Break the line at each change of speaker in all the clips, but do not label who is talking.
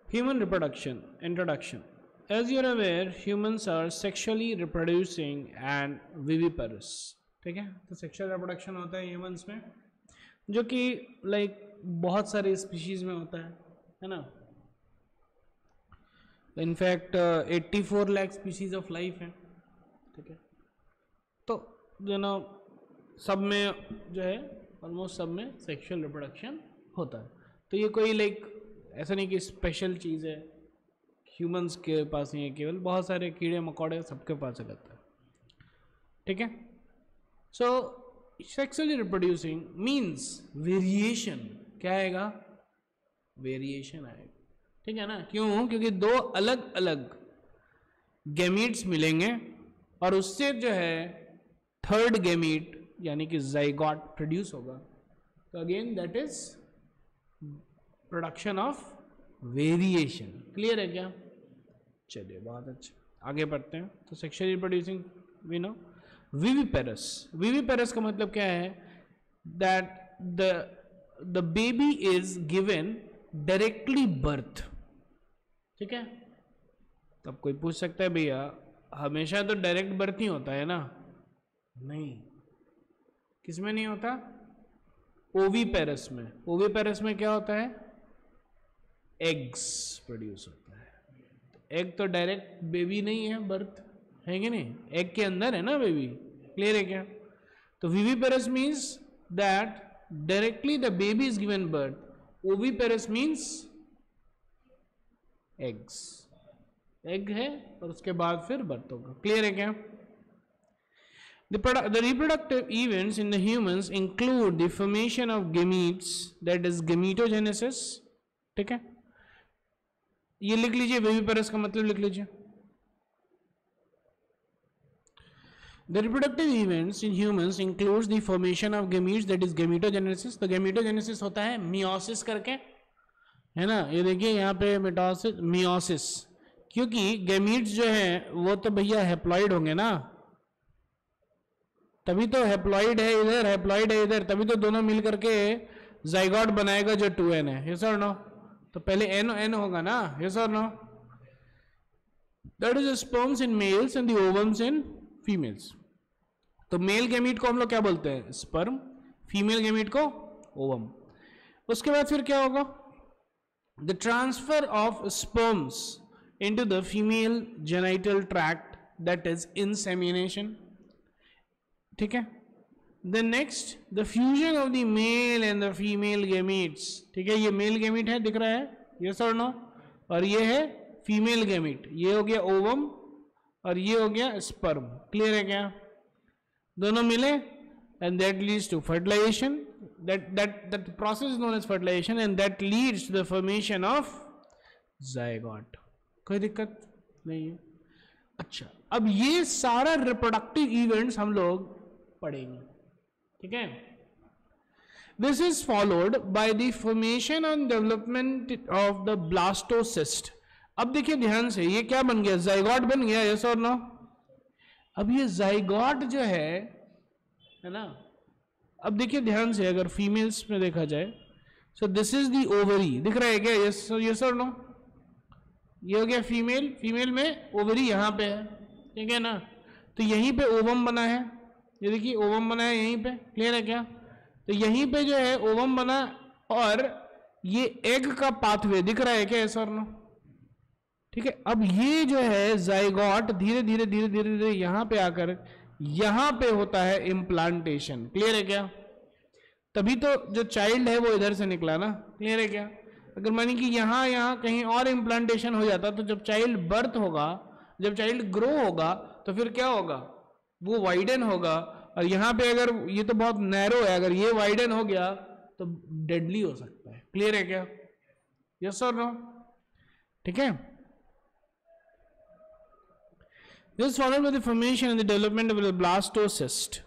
Human reproduction. Introduction. As you are aware, humans are sexually reproducing and viviparous. ठीक है, तो sexual reproduction होता है ह्यूमंस में, जो कि लाइक बहुत सारे स्पीशीज में होता है ना. In fact 84 lakh species of life है. ठीक है, तो जो ना सब में जो है ऑलमोस्ट सब में सेक्सुअल रिप्रोडक्शन होता है. तो ये कोई लाइक ऐसा नहीं कि स्पेशल चीज़ है ह्यूमंस के पास ही है, केवल बहुत सारे कीड़े मकोड़े सबके पास रहता है. ठीक है, सो सेक्सुअली रिप्रोड्यूसिंग मीन्स वेरिएशन. क्या आएगा? वेरिएशन आएगा. ठीक है ना, क्यों? क्योंकि दो अलग अलग गैमीट्स मिलेंगे और उससे जो है थर्ड गैमीट यानी कि जाइगोट प्रोड्यूस होगा. तो again that is production of variation. Clear है क्या? चलिए बहुत अच्छा, आगे बढ़ते हैं. तो sexually reproducing we know. Viviparous. Viviparous का मतलब क्या है? That the baby is given directly birth. ठीक है, तब कोई पूछ सकता है भैया हमेशा तो डायरेक्ट बर्थ ही होता है ना? नहीं, किसमें नहीं होता? ओवीपेरस में. ओवीपेरस में क्या होता है? एग्स प्रोड्यूस होता है. एग तो डायरेक्ट बेबी नहीं है, बर्थ है कि नहीं? एग के अंदर है ना बेबी. क्लियर है क्या? तो viviparous means that directly the baby is given birth. Oviparous means eggs, egg है और उसके बाद फिर बर्थ होगा. क्लियर है क्या? The reproductive events in the humans include the formation of gametes, that is gametogenesis. ठीक है, ये लिख लीजिए, विविपेरस का मतलब लिख लीजिए. The reproductive events in humans includes the formation of gametes, that is gametogenesis. तो gametogenesis होता है meiosis करके, है ना? ये देखिए यहाँ पे मिटोसिस, meiosis, क्योंकि gametes जो है वो तो भैया हैप्लॉइड होंगे ना, तभी तो हैप्लॉइड है इधर, हैप्लॉइड है इधर, तभी तो दोनों मिल करके जाइगोट बनाएगा जो 2n है. यस और नो? तो पहले n होगा ना. यस और no? That is sperms in males and the ovums in females. तो मेल गैमीट को हम लोग क्या बोलते हैं? स्पर्म. फीमेल गैमीट को ओवम. उसके बाद फिर क्या होगा? The transfer of sperms into the female genital tract, that is insemination. ठीक है, the next the fusion of the male and the female gametes. ठीक है, ये मेल गैमीट है, दिख रहा है? यस और नो? और ये है फीमेल गैमीट. ये हो गया ओवम और ये हो गया स्पर्म. क्लियर है क्या? दोनों मिले and that leads to fertilization. That process is known as fertilization and that leads to the formation of zygote. कोई दिक्कत नहीं है. अच्छा, अब ये सारा रिप्रोडक्टिव इवेंट्स हम लोग पढ़ेंगे. ठीक है, this is followed by the formation and development of the blastocyst. अब देखिए ध्यान से, ये क्या बन गया? जाइगोट बन गया. यस और नो? अब ये जाइगोट जो है ना, अब देखिए ध्यान से, अगर फीमेल्स में देखा जाए, so this is the ovary. दिख रहा है क्या? यस और नो? ये हो गया फीमेल. फीमेल में ओवरी यहाँ पे है. ठीक है ना? तो यहीं पे ओवम बना है. ये देखिए ओवम बना है यहीं पे. क्लियर है क्या? तो यहीं पे जो है ओवम बना और ये एग का पाथवे दिख रहा है क्या? यस और नो? ठीक है, अब ये जो है जाइगोट धीरे धीरे धीरे धीरे धीरे यहां पे आकर यहां पे होता है इम्प्लांटेशन. क्लियर है क्या? तभी तो जो चाइल्ड है वो इधर से निकला ना. क्लियर है क्या? अगर मानी कि यहां कहीं और इम्प्लांटेशन हो जाता तो जब चाइल्ड बर्थ होगा, जब चाइल्ड ग्रो होगा तो फिर क्या होगा? वो वाइडन होगा. और यहां पे अगर ये तो बहुत नैरो है, अगर ये वाइडन हो गया तो डेडली हो सकता है. क्लियर है क्या? यस और नो? ठीक है, this followed by the formation and the development of the blastocyst.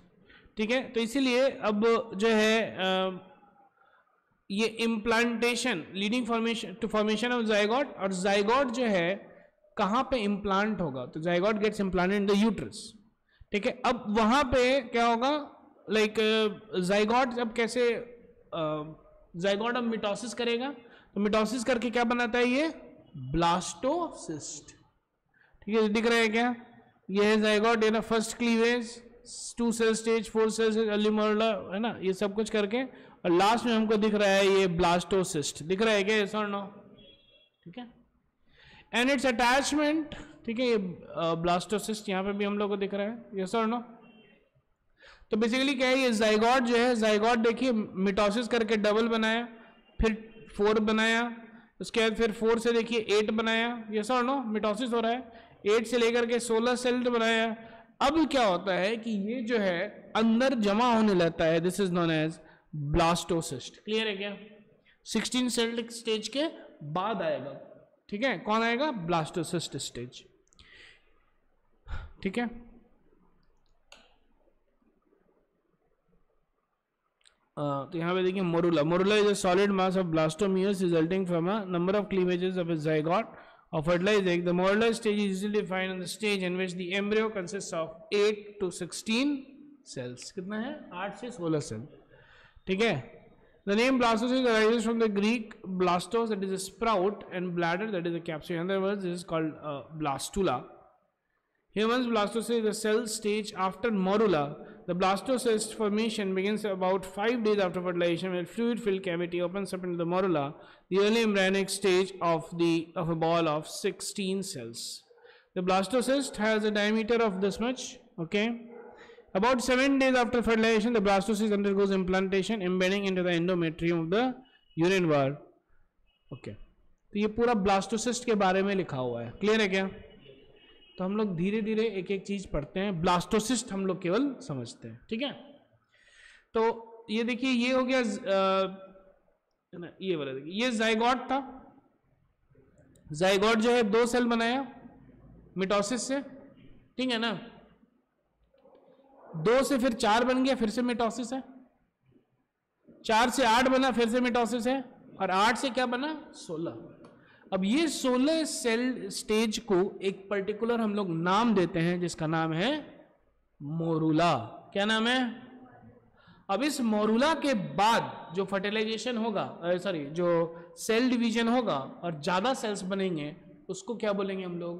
ठीक है, तो इसीलिए अब जो है ये implantation leading formation to formation of zygote. और जाइगोट जो है कहां पे इम्प्लांट होगा? तो zygote gets implanted in the uterus. ठीक है, अब वहां पे क्या होगा? लाइक जाइगोट अब कैसे जाइगोट अब मिटोसिस करेगा. तो मिटोसिस करके क्या बनाता है? ये ब्लास्टोसिस्ट। ठीक है, दिख रहा है क्या? ये है जाइगोट, ये ना first cleavage, 2 cell stage, 4 cell stage, early morula, है ना, ये सब कुछ करके, और लास्ट में हमको दिख रहा है ये ब्लास्टोसिस्ट। दिख रहा है क्या? यस और नो? ठीक है, एंड इट्स अटैचमेंट, ठीक है, ये ब्लास्टोसिस्ट यहाँ पे भी हम लोग को दिख रहा है। यस और नो? तो बेसिकली क्या है, ये जाइगोट जो है, जाइगोट देखिए मिटोसिस करके डबल बनाया, फिर 4 बनाया, उसके बाद फिर 4 से देखिए 8 बनाया। यस और नो? मिटोसिस हो रहा है, 8 से लेकर के 16 सेल बनाया। अब क्या होता है कि ये जो है अंदर जमा होने लगता है, this is known as blastocyst. Clear है क्या? 16 सेल स्टेज के बाद आएगा। ठीक है, कौन आएगा? Blastocyst stage. ठीक है, तो यहाँ पे देखिए morula, morula is a solid mass of blastomeres resulting from a number of cleavages of a zygote of fertilized egg. The morular stage is usually defined on the stage in which the embryo consists of 8 to 16 cells. कितना है? 8 से 16 cell. ठीक है, the name blastocyst arises from the Greek blastos, that is a sprout, and bladder, that is a capsule. In other words, this is called blastula. Human's blastocyst is the cell stage after morula. The blastocyst formation begins about 5 days after fertilization, when fluid-filled cavity opens up into the morula, the early embryonic stage of a ball of 16 cells. The blastocyst has a diameter of this much. Okay, about 7 days after fertilization, the blastocyst undergoes implantation, embedding into the endometrium of the urine wire. Okay, तो ये पूरा blastocyst के बारे में लिखा हुआ है। Clear है क्या? तो हम लोग धीरे धीरे एक एक चीज पढ़ते हैं, ब्लास्टोसिस्ट हम लोग केवल समझते हैं। ठीक है, तो ये देखिए, ये हो गया ना, ये वाला देखिए, ये जाइगोट था। जाइगोट जो है 2 सेल बनाया मिटोसिस से, ठीक है ना, 2 से फिर 4 बन गया, फिर से मिटोसिस है, 4 से 8 बना, फिर से मिटोसिस है, और 8 से क्या बना? 16। अब ये 16 सेल स्टेज को एक पर्टिकुलर हम लोग नाम देते हैं, जिसका नाम है मोरुला। क्या नाम है? अब इस मोरुला के बाद जो फर्टिलाइजेशन होगा, सॉरी, जो सेल डिवीजन होगा और ज्यादा सेल्स बनेंगे, उसको क्या बोलेंगे हम लोग?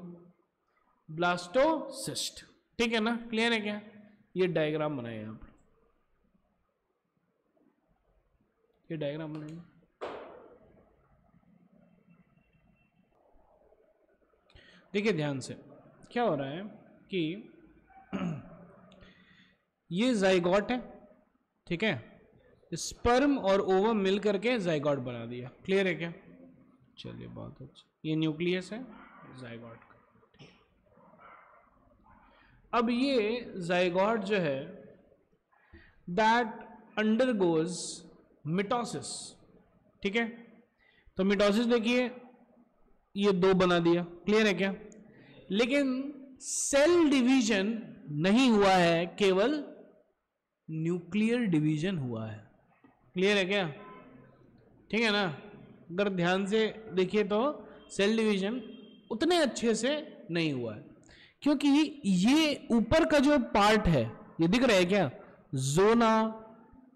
ब्लास्टोसिस्ट। ठीक है ना? क्लियर है क्या? ये डायग्राम बनाइए आप, ये डायग्राम बनाइए। देखिए ध्यान से, क्या हो रहा है कि ये जाइगोट है, ठीक है, स्पर्म और ओवम मिल करके जाइगोट बना दिया। क्लियर है क्या? चलिए बहुत अच्छा, ये न्यूक्लियस है जाइगोट का। अब ये जाइगोट जो है दैट अंडरगोज मिटोसिस। ठीक है, तो मिटोसिस देखिए ये 2 बना दिया। क्लियर है क्या? लेकिन सेल डिवीजन नहीं हुआ है, केवल न्यूक्लियर डिवीजन हुआ है। क्लियर है क्या? ठीक है ना? अगर ध्यान से देखिए तो सेल डिवीजन उतने अच्छे से नहीं हुआ है, क्योंकि ये ऊपर का जो पार्ट है, ये दिख रहा है क्या? जोना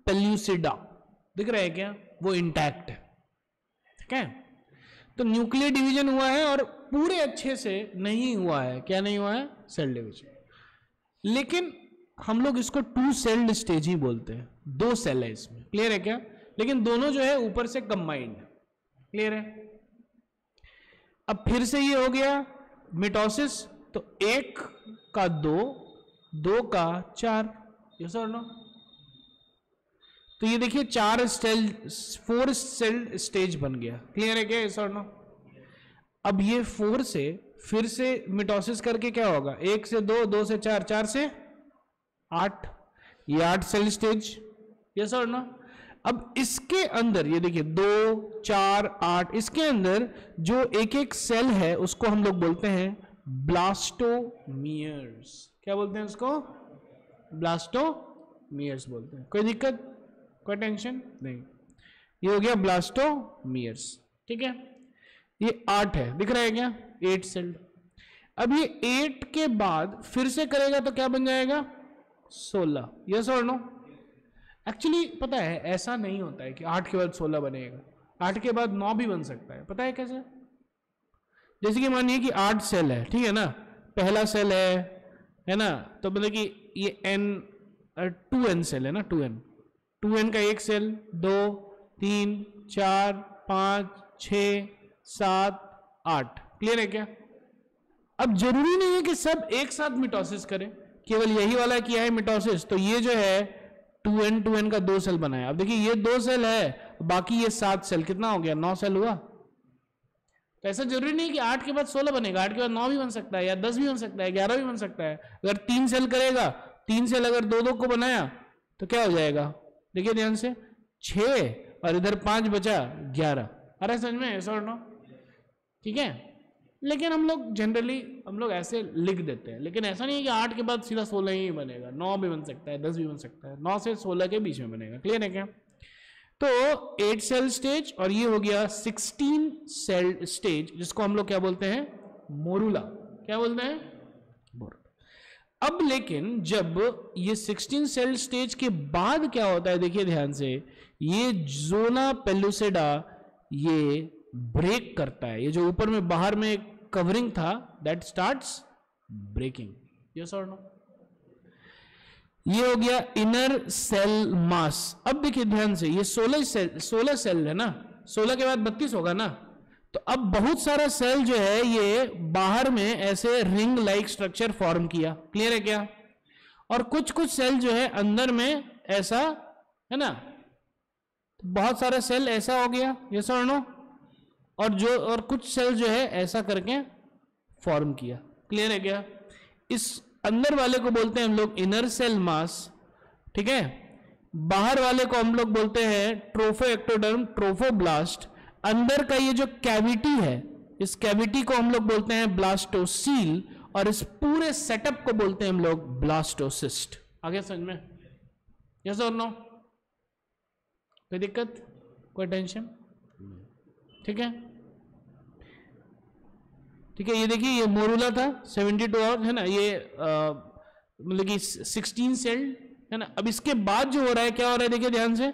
पेल्यूसिडा दिख रहा है क्या? वो इंटैक्ट है। ठीक है, तो न्यूक्लियर डिवीजन हुआ है और पूरे अच्छे से नहीं हुआ है। क्या नहीं हुआ है? Cell division. लेकिन हम लोग इसको 2 सेल्ड स्टेज ही बोलते हैं, 2 सेल है इसमें। क्लियर है क्या? लेकिन दोनों जो है ऊपर से कंबाइंड है। क्लियर है? अब फिर से ये हो गया मिटोसिस, तो 1 का 2, 2 का 4। यस और नो? तो ये देखिए 4 सेल स्टेज बन गया। क्लियर है क्या? यस और नो? अब ये 4 से फिर से मिटोसिस करके क्या होगा? 1 से 2, 2 से 4, 4 से 8, ये 8 सेल स्टेज। यस और नो? अब इसके अंदर ये देखिए 2, 4, 8, इसके अंदर जो एक एक सेल है उसको हम लोग बोलते हैं ब्लास्टोमियर्स। क्या बोलते हैं उसको? ब्लास्टोमियर्स बोलते हैं। कोई दिक्कत, कोई टेंशन नहीं। ये हो गया ब्लास्टोमियर्स। ठीक है, ये 8 है, दिख रहा है क्या? 8 सेल। अब ये 8 के बाद फिर से करेगा तो क्या बन जाएगा? 16। यस और नो? एक्चुअली पता है ऐसा नहीं होता है कि 8 के बाद 16 बनेगा, 8 के बाद 9 भी बन सकता है। पता है कैसे? जैसे कि मानिए कि 8 सेल है, ठीक है ना, पहला सेल है ना, तो मतलब कि ये n 2n सेल है ना, 2n का एक सेल, 2 3 4 5 6 7 8, क्लियर है क्या? अब जरूरी नहीं है कि सब एक साथ मिटोसिस करें, केवल यही वाला किया है मिटोसिस, तो ये जो है 2n का 2 सेल बनाया। अब देखिए ये 2 सेल है, बाकी ये 7 सेल, कितना हो गया? 9 सेल हुआ। तो ऐसा जरूरी नहीं कि 8 के बाद 16 बनेगा, 8 के बाद 9 भी बन सकता है, या 10 भी बन सकता है, 11 भी बन सकता है। अगर 3 सेल करेगा, 3 सेल अगर 2 को बनाया तो क्या हो जाएगा? देखिए ध्यान से, 6 और इधर 5 बचा 11। अरे समझ में, ऐसा नो, ठीक है। लेकिन हम लोग जनरली ऐसे लिख देते हैं, लेकिन ऐसा नहीं है कि 8 के बाद सीधा 16 ही बनेगा, 9 भी बन सकता है, 10 भी बन सकता है, 9 से 16 के बीच में बनेगा, क्लियर है क्या? तो 8 सेल स्टेज, और ये हो गया 16 सेल स्टेज, जिसको हम लोग क्या बोलते हैं? मोरूला। क्या बोलते हैं? मोरूला। अब लेकिन जब ये 16 सेल स्टेज के बाद क्या होता है, देखिए ध्यान से, ये ज़ोना पेलुसिडा ये ब्रेक करता है। ये जो ऊपर में बाहर में कवरिंग था, दैट स्टार्ट्स ब्रेकिंग। यस और नो? ये हो गया इनर सेल मास। अब देखिए ध्यान से, ये 16 सेल है ना, 16 के बाद 32 होगा ना, तो अब बहुत सारा सेल जो है ये बाहर में ऐसे रिंग लाइक स्ट्रक्चर फॉर्म किया, क्लियर है क्या? और कुछ सेल जो है अंदर में ऐसा है ना, बहुत सारा सेल ऐसा हो गया, यस और नो? और कुछ सेल जो है ऐसा करके फॉर्म किया, क्लियर है क्या? इस अंदर वाले को बोलते हैं हम लोग इनर सेल मास, ठीक है। बाहर वाले को हम लोग बोलते हैं ट्रोफोएक्टोडर्म, ट्रोफोब्लास्ट। अंदर का ये जो कैविटी है, इस कैविटी को हम लोग बोलते हैं ब्लास्टोसील, और इस पूरे सेटअप को बोलते हैं हम लोग ब्लास्टोसिस्ट। आगे समझ में? यस और नो? कोई दिक्कत, कोई टेंशन? ठीक है, ठीक है। ये देखिए, ये मोरूला था 72 आवर्स है ना, ये मतलब कि 16 सेल है ना। अब इसके बाद जो हो रहा है, क्या हो रहा है देखिए ध्यान से,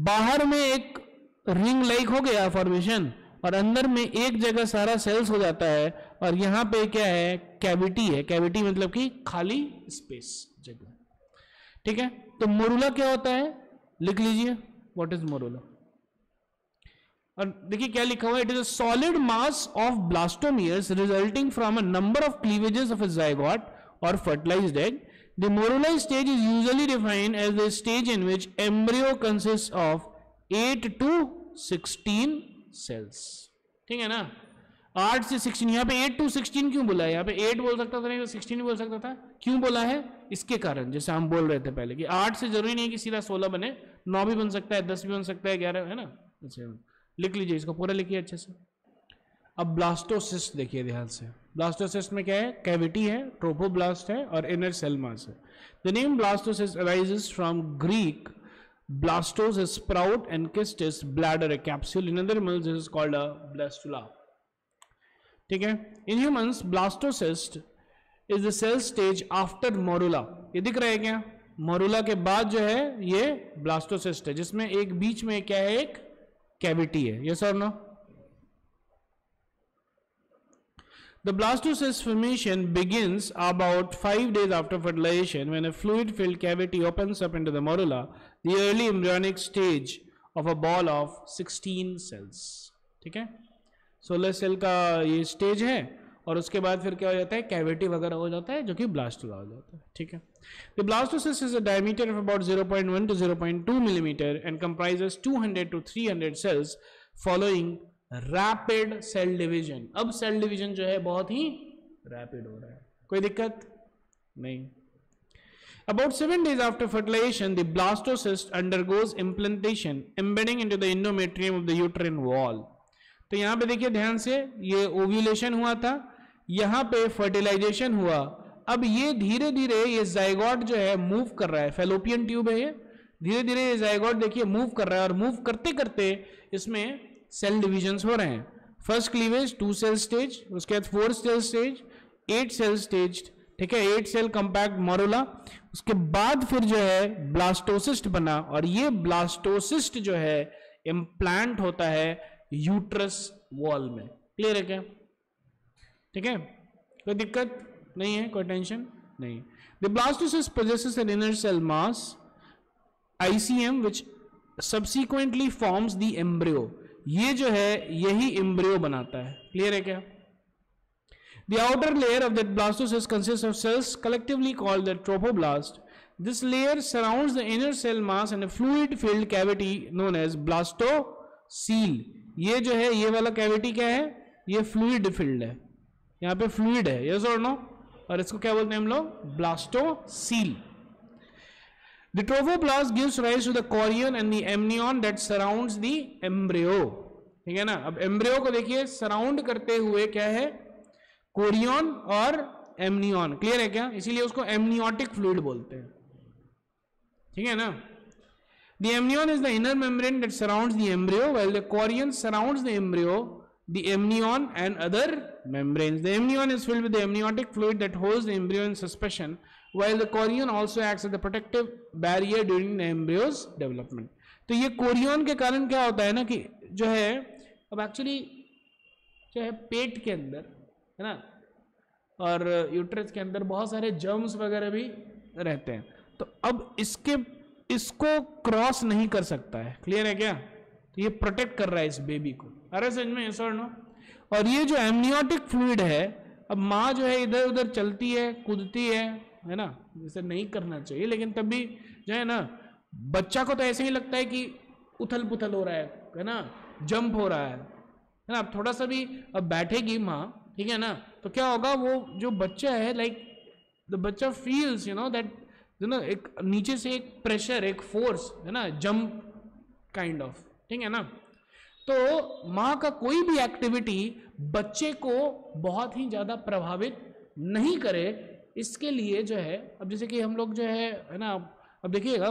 बाहर में एक रिंग लाइक हो गया फॉर्मेशन, और अंदर में एक जगह सारा सेल्स हो जाता है, और यहां पे क्या है? कैविटी है। कैविटी मतलब कि खाली स्पेस, जगह, ठीक है। तो मोरूला क्या होता है, लिख लीजिए, व्हाट इज मोरूला। और देखिए क्या लिखा हुआ है, it is a solid mass of blastomeres resulting from a number of cleavages of a zygote और fertilized egg. The morula stage is usually defined as the stage in which embryo consist of 8 to 16 cells, ठीक है ना। 8 से 16, यहाँ पे 8 to 16 क्यों बोला है? यहाँ पे 8 बोल सकता था, नहीं तो 16 भी बोल सकता था। क्यों बोला है? इसके कारण, जैसे हम बोल रहे थे पहले कि 8 से जरूरी नहीं कि सीधा 16 बने, 9 भी बन सकता है, 10 भी बन सकता है, 11 है ना। अच्छा, लिख लीजिए, इसको पूरा लिखिए अच्छे से। अब ब्लास्टोसिस्ट देखिए ध्यान से। ब्लास्टोसिस्ट में क्या है? कैविटी है, ट्रोफोब्लास्ट है, और इनर सेल मास है। The name blastocyst arises from Greek blastos is sprout and cystis bladder a capsule. In other animals this is called a blastula, ठीक है। In humans blastocyst is the cell stage after morula. ये दिख रहा है क्या? Morula के बाद जो है ये ब्लास्टोसिस्ट है, जिसमें एक बीच में क्या है? एक कैविटी है। यस और no? The blastocyst formation begins about 5 days after fertilization, when a fluid-filled cavity opens up into the morula, the early embryonic stage of a ball of 16 cells. ठीक है, 16 सेल का ये स्टेज है, और उसके बाद फिर क्या हो जाता है? कैविटी वगैरह हो जाता है, जो कि ब्लास्टुला हो जाता है, ठीक है। The blastocyst is a diameter of about 0.1 to 0.2 millimeter and comprises 200 to 300 cells following rapid cell division. अब सेल डिवीजन जो है बहुत ही रैपिड हो रहा है, कोई दिक्कत नहीं। About 7 days after fertilization, the blastocyst undergoes implantation, embedding into the endometrium of the uterine wall. तो यहां पे देखिए ध्यान से, ये ओव्यूलेशन हुआ था, यहां पे फर्टिलाइजेशन हुआ। अब ये धीरे धीरे ये जाइगोट जो है मूव कर रहा है, फेलोपियन ट्यूब है ये, धीरे धीरे ये जाइगोट देखिए मूव कर रहा है, और मूव करते करते इसमें सेल डिविजन्स हो रहे हैं। फर्स्ट क्लीवेज 2 सेल स्टेज, उसके बाद 4 सेल स्टेज, 8 सेल स्टेज, ठीक है, 8 सेल कंपैक्ट मोरूला। उसके बाद फिर जो है ब्लास्टोसिस्ट बना, और ये ब्लास्टोसिस्ट जो है इम्प्लांट होता है यूट्रस वॉल में। क्लियर है क्या? ठीक है, कोई दिक्कत नहीं है, कोई टेंशन नहीं। The blastocyst possesses an inner cell mass ICM which subsequently forms the embryo। ये जो है यही एम्ब्रियो बनाता है, क्लियर है क्या? The outer layer of that blastocyst consists of cells collectively called the trophoblast। This layer surrounds the inner cell mass and a fluid-filled cavity known as blastocele। ये जो है ये वाला कैविटी क्या है? ये फ्लूइड फिल्ड है, यहाँ पे फ्लूइड है, यस और नो, और इसको क्या बोलते हैं हम लोग? Blastocoel. The trophoblast gives rise to the chorion and the amnion that surrounds the embryo। ठीक है ना, अब एम्ब्रियो को देखिए सराउंड करते हुए क्या है? कोरियन और एमनियन, क्लियर है क्या? इसीलिए उसको एमनियोटिक फ्लूइड बोलते हैं, ठीक है ना। The amnion is the inner membrane that surrounds the embryo, while the chorion surrounds the embryo, the amnion and other membranes। The amnion is filled with the amniotic fluid that holds the embryo in suspension, while the chorion also acts as the protective barrier during the embryo's development। तो ये Korean के कारण क्या होता है ना कि जो है अब एक्चुअली जो है पेट के अंदर है ना और यूट्रस के अंदर बहुत सारे जर्म्स वगैरह भी रहते हैं, तो अब इसको क्रॉस नहीं कर सकता है, क्लियर है क्या? तो ये प्रोटेक्ट कर रहा है इस बेबी को, अरे समझ में ऐसा नो। और ये जो एमनियोटिक फ्लूइड है, अब माँ जो है इधर उधर चलती है कूदती है ना, जैसे नहीं करना चाहिए, लेकिन तब भी जो है ना बच्चा को तो ऐसे ही लगता है कि उथल पुथल हो रहा है ना, जंप हो रहा है ना। अब थोड़ा सा भी अब बैठेगी माँ, ठीक है ना, तो क्या होगा, वो जो बच्चा है लाइक द बच्चा feels you know that you know एक नीचे से एक प्रेशर, एक फोर्स है ना, जंप काइंड ऑफ, ठीक है ना। तो माँ का कोई भी एक्टिविटी बच्चे को बहुत ही ज्यादा प्रभावित नहीं करे, इसके लिए जो है अब जैसे कि हम लोग जो है ना, अब देखिएगा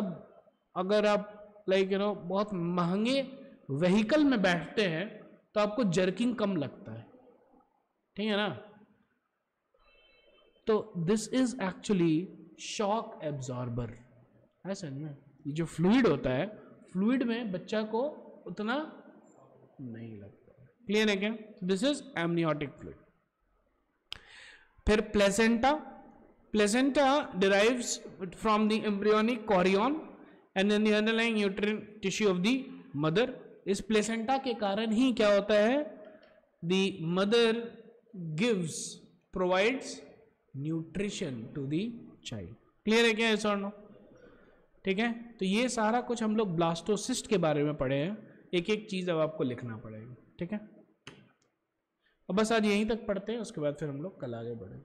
अगर आप लाइक यू नो बहुत महंगे व्हीकल में बैठते हैं तो आपको जर्किंग कम लगता है, ठीक है ना। तो this is actually shock absorber, है समझ में? ये जो फ्लूइड होता है, फ्लूइड में बच्चा को उतना नहीं लगता, क्लियर है क्या? This is amniotic fluid. फिर placenta, placenta derives from the embryonic chorion and then the underlying uterine tissue of the mother. इस प्लेसेंटा के कारण ही क्या होता है, the mother gives provides nutrition to the child, clear है क्या? ऐसा और नो, ठीक है। तो ये सारा कुछ हम लोग ब्लास्टोसिस्ट के बारे में पढ़े हैं, एक एक चीज अब आपको लिखना पड़ेगा, ठीक है। अब बस आज यहीं तक पढ़ते हैं, उसके बाद फिर हम लोग कल आगे बढ़ेंगे।